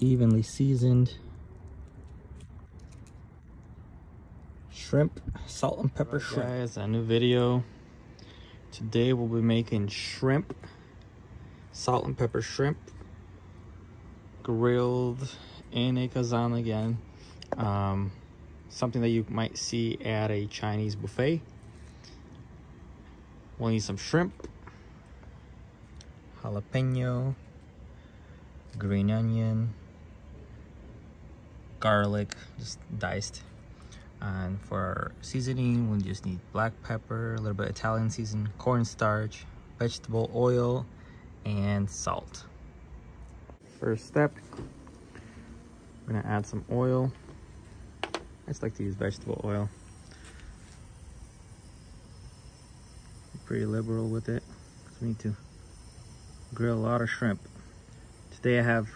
evenly seasoned shrimp, salt and pepper shrimp. Guys, a new video. Today we'll be making shrimp, salt and pepper shrimp, grilled in a kazan again. Something that you might see at a Chinese buffet. We'll need some shrimp, jalapeno, green onion, garlic, just diced. And for our seasoning, we'll just need black pepper, a little bit of Italian season, cornstarch, vegetable oil, and salt. First step, we're gonna add some oil. I just like to use vegetable oil. I'm pretty liberal with it, because we need to grill a lot of shrimp. Today I have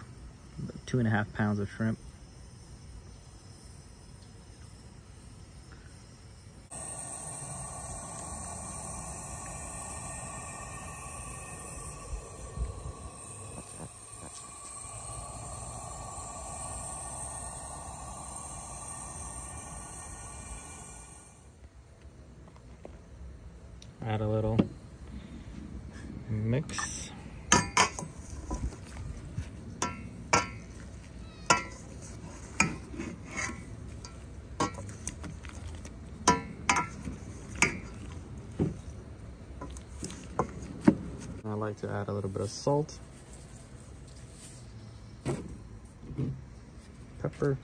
2.5 pounds of shrimp. Add a little mix. I like to add a little bit of salt, pepper,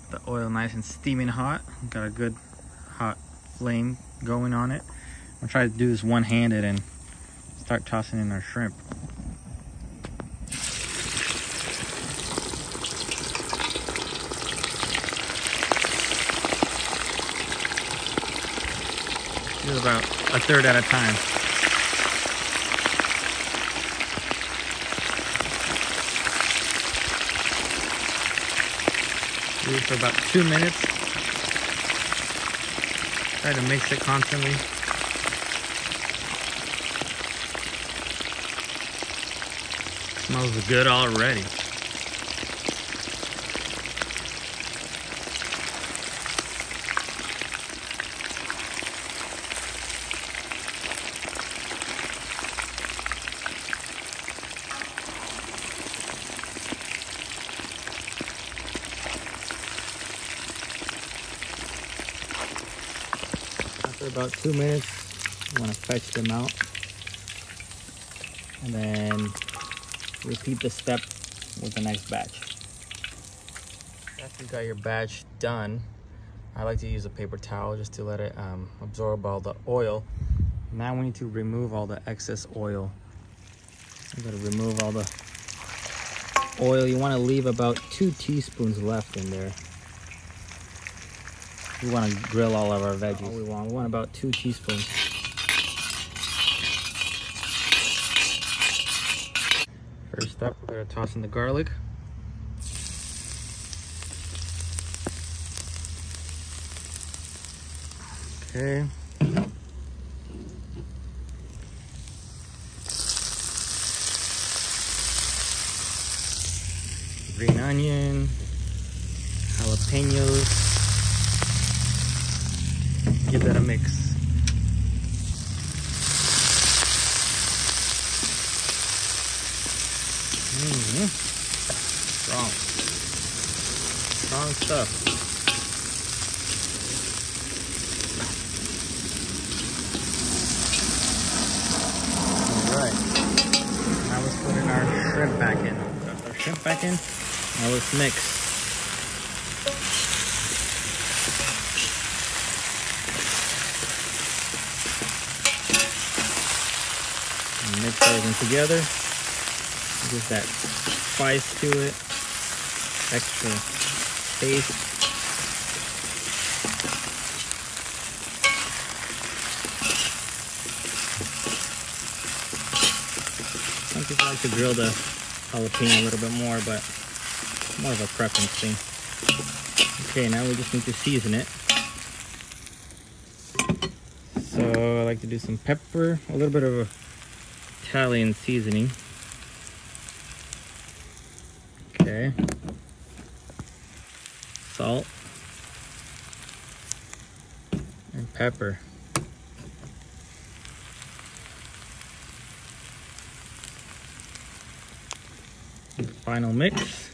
the oil nice and steaming hot. Got a good hot flame going on it. I'm gonna try to do this one-handed and start tossing in our shrimp. Do about a third at a time. Do it for about 2 minutes. Try to mix it constantly. Smells good already. After about 2 minutes, you want to fetch them out and then repeat the step with the next batch. After you got your batch done, I like to use a paper towel just to let it absorb all the oil. Now we need to remove all the excess oil. You gotta remove all the oil. You want to leave about 2 teaspoons left in there. We want to grill all of our veggies. We want about 2 teaspoons. First step, we're going to toss in the garlic. Okay. Green onion, jalapeños. Give that a mix. Strong stuff. All right. Now let's put in our shrimp back in. Got our shrimp back in. Now let's mix. Mix everything together. Gives that spice to it, extra taste. Some people like to grill the jalapeno a little bit more, but more of a preference thing. Okay, now we just need to season it. So So I like to do some pepper, a little bit of Italian seasoning. Okay. Salt and pepper. And final mix.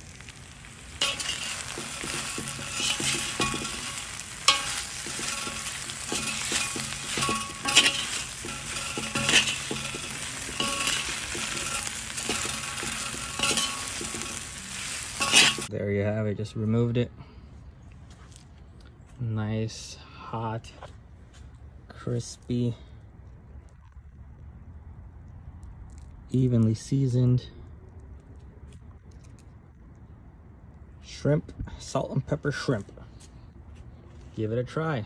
There you have it, just removed it. Nice, hot, crispy, evenly seasoned shrimp, salt and pepper shrimp. Give it a try.